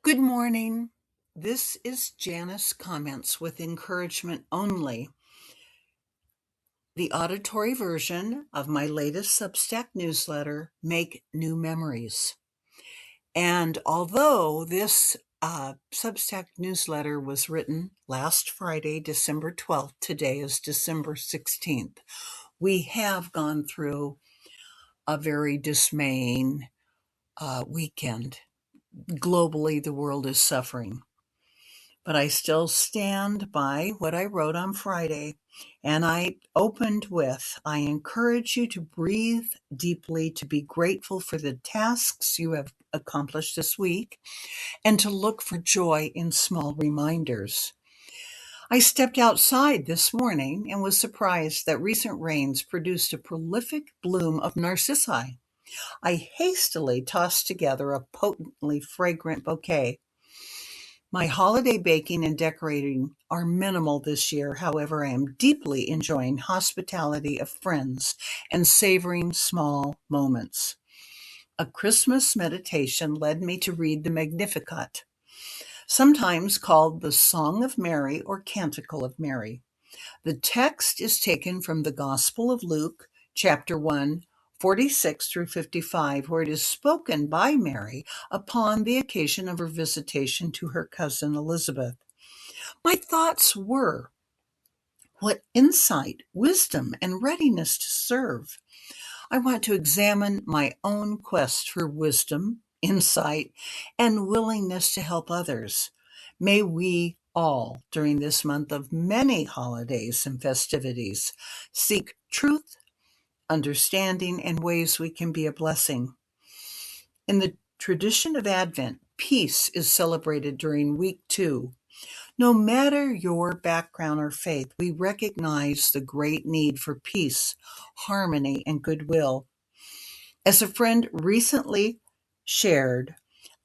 Good morning. This is Janice Comments with Encouragement Only, the auditory version of my latest Substack newsletter, Make New Memories. And although this Substack newsletter was written last Friday, December 12th, today is December 16th, we have gone through a very dismaying weekend. Globally, the world is suffering. But I still stand by what I wrote on Friday. And I opened with, I encourage you to breathe deeply, to be grateful for the tasks you have accomplished this week, and to look for joy in small reminders. I stepped outside this morning and was surprised that recent rains produced a prolific bloom of narcissi. I hastily tossed together a potently fragrant bouquet. My holiday baking and decorating are minimal this year. However, I am deeply enjoying hospitality of friends and savoring small moments. A Christmas meditation led me to read the Magnificat, sometimes called the Song of Mary or Canticle of Mary. The text is taken from the Gospel of Luke, chapter 1, 46 through 55, where it is spoken by Mary upon the occasion of her visitation to her cousin Elizabeth. My thoughts were, what insight, wisdom, and readiness to serve. I want to examine my own quest for wisdom, insight, and willingness to help others. May we all, during this month of many holidays and festivities, seek truth, understanding, and ways we can be a blessing. In the tradition of Advent, peace is celebrated during week 2. No matter your background or faith, we recognize the great need for peace, harmony, and goodwill. As a friend recently shared,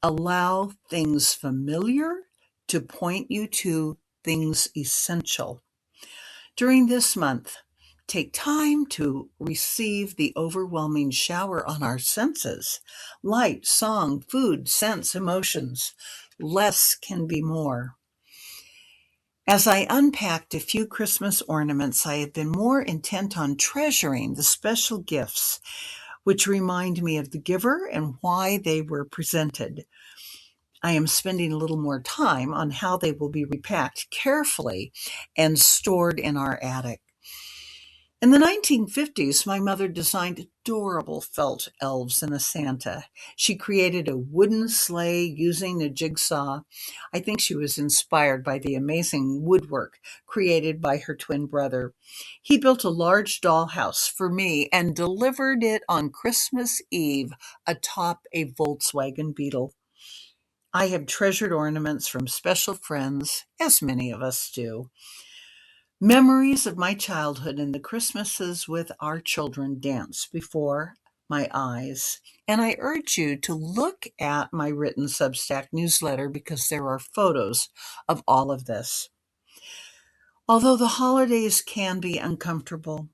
allow things familiar to point you to things essential. During this month, take time to receive the overwhelming shower on our senses. Light, song, food, scents, emotions. Less can be more. As I unpacked a few Christmas ornaments, I have been more intent on treasuring the special gifts which remind me of the giver and why they were presented. I am spending a little more time on how they will be repacked carefully and stored in our attic. In the 1950s, my mother designed adorable felt elves and a Santa. She created a wooden sleigh using a jigsaw. I think she was inspired by the amazing woodwork created by her twin brother. He built a large dollhouse for me and delivered it on Christmas Eve atop a Volkswagen Beetle. I have treasured ornaments from special friends, as many of us do. Memories of my childhood and the Christmases with our children dance before my eyes. And I urge you to look at my written Substack newsletter because there are photos of all of this. Although the holidays can be uncomfortable,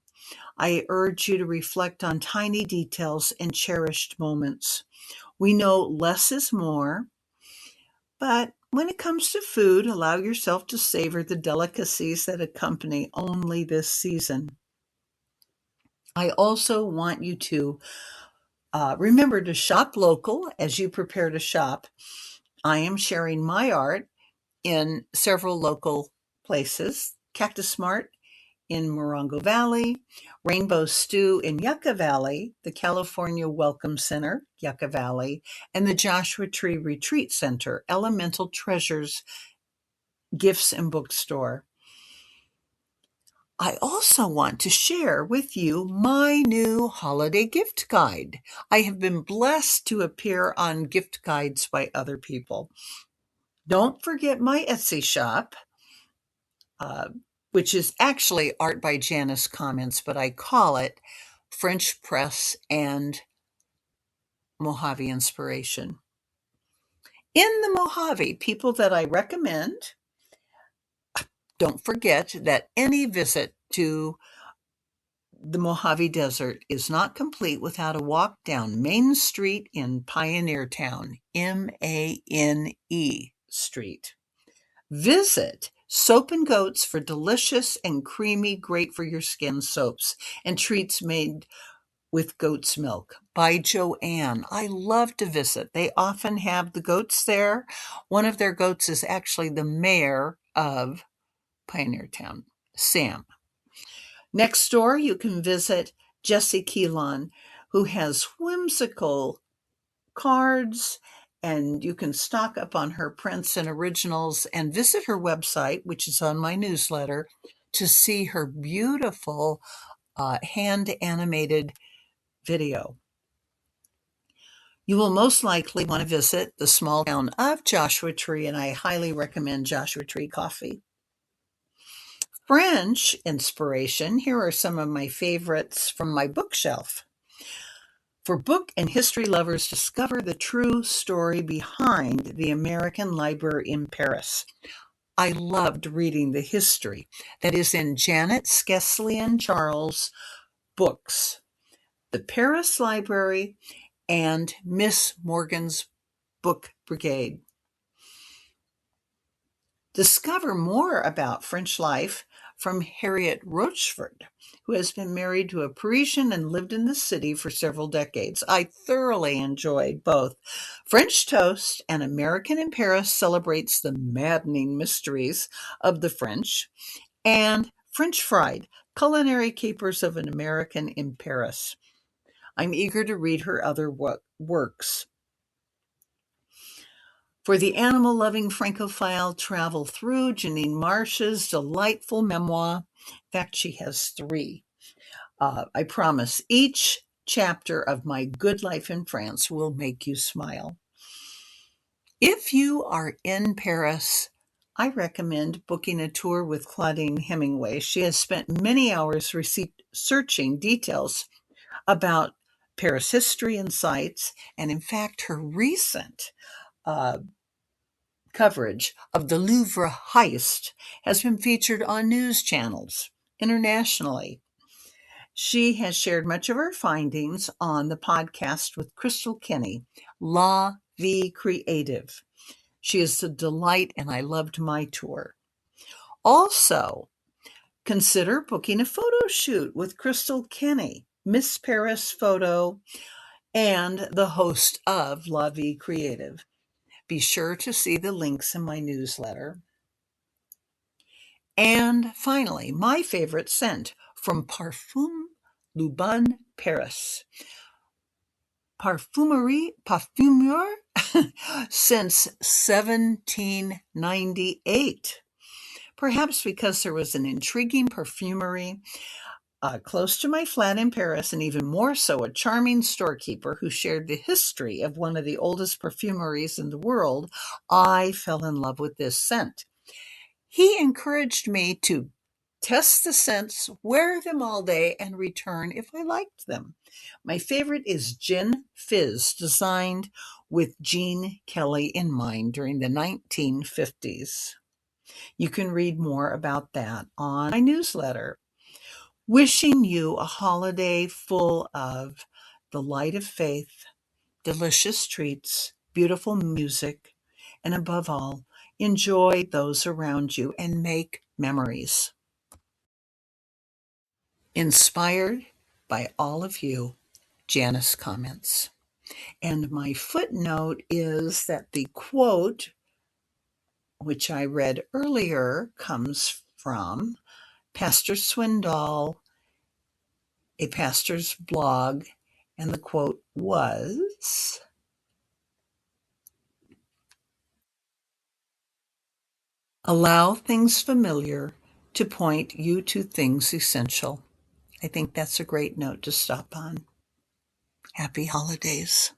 I urge you to reflect on tiny details and cherished moments. We know less is more, but when it comes to food, allow yourself to savor the delicacies that accompany only this season. I also want you to remember to shop local as you prepare to shop. I am sharing my art in several local places. Cactus Mart in Morongo Valley, Rainbow Stew in Yucca Valley, the California Welcome Center, Yucca Valley, and the Joshua Tree Retreat Center, Elemental Treasures Gifts and Bookstore. I also want to share with you my new holiday gift guide. I have been blessed to appear on gift guides by other people. Don't forget my Etsy shop, which is actually Art by Janice Comments, but I call it French Press and Mojave Inspiration. In the Mojave, people that I recommend, don't forget that any visit to The Mojave Desert is not complete without a walk down Main Street in Pioneer Town, Mane Street. Visit Soap and Goats for delicious and creamy, great for your skin soaps and treats made with goat's milk by Joanne. I love to visit. They often have the goats there. One of their goats is actually the mayor of Pioneer Town, Sam. Next door, you can visit Jessie Keelan, who has whimsical cards, and you can stock up on her prints and originals and visit her website, which is on my newsletter, to see her beautiful hand-animated video. You will most likely want to visit the small town of Joshua Tree, and I highly recommend Joshua Tree coffee. French inspiration. Here are some of my favorites from my bookshelf. For book and history lovers, discover the true story behind the American Library in Paris. I loved reading the history that is in Janet Skeslien-Charles' books, The Paris Library and Miss Morgan's Book Brigade. Discover more about French life from Harriet Rochford, who has been married to a Parisian and lived in the city for several decades. I thoroughly enjoyed both. French Toast and American in Paris celebrates the maddening mysteries of the French, and French Fried, Culinary Capers of an American in Paris. I'm eager to read her other works. For the animal-loving Francophile, travel through Janine Marsh's delightful memoir. In fact, she has 3. I promise each chapter of My Good Life in France will make you smile. If you are in Paris, I recommend booking a tour with Claudine Hemingway. She has spent many hours researching details about Paris history and sites, and in fact, her recent coverage of the Louvre heist has been featured on news channels internationally. She has shared much of her findings on the podcast with Crystal Kinney, La Vie Creative. She is a delight, and I loved my tour. Also, consider booking a photo shoot with Crystal Kinney, Miss Paris Photo, and the host of La Vie Creative. Be sure to see the links in my newsletter. And finally, my favorite scent from Parfum Lubin Paris. Parfumeur since 1798. Perhaps because there was an intriguing perfumery close to my flat in Paris, and even more so, a charming storekeeper who shared the history of one of the oldest perfumeries in the world, I fell in love with this scent. He encouraged me to test the scents, wear them all day, and return if I liked them. My favorite is Gin Fizz, designed with Gene Kelly in mind during the 1950s. You can read more about that on my newsletter. Wishing you a holiday full of the light of faith, delicious treats, beautiful music, and above all, enjoy those around you and make memories. Inspired by all of you, Janice comments. And my footnote is that the quote, which I read earlier, comes from Pastor Swindoll, a pastor's blog, and the quote was, "Allow things familiar to point you to things essential." I think that's a great note to stop on. Happy holidays.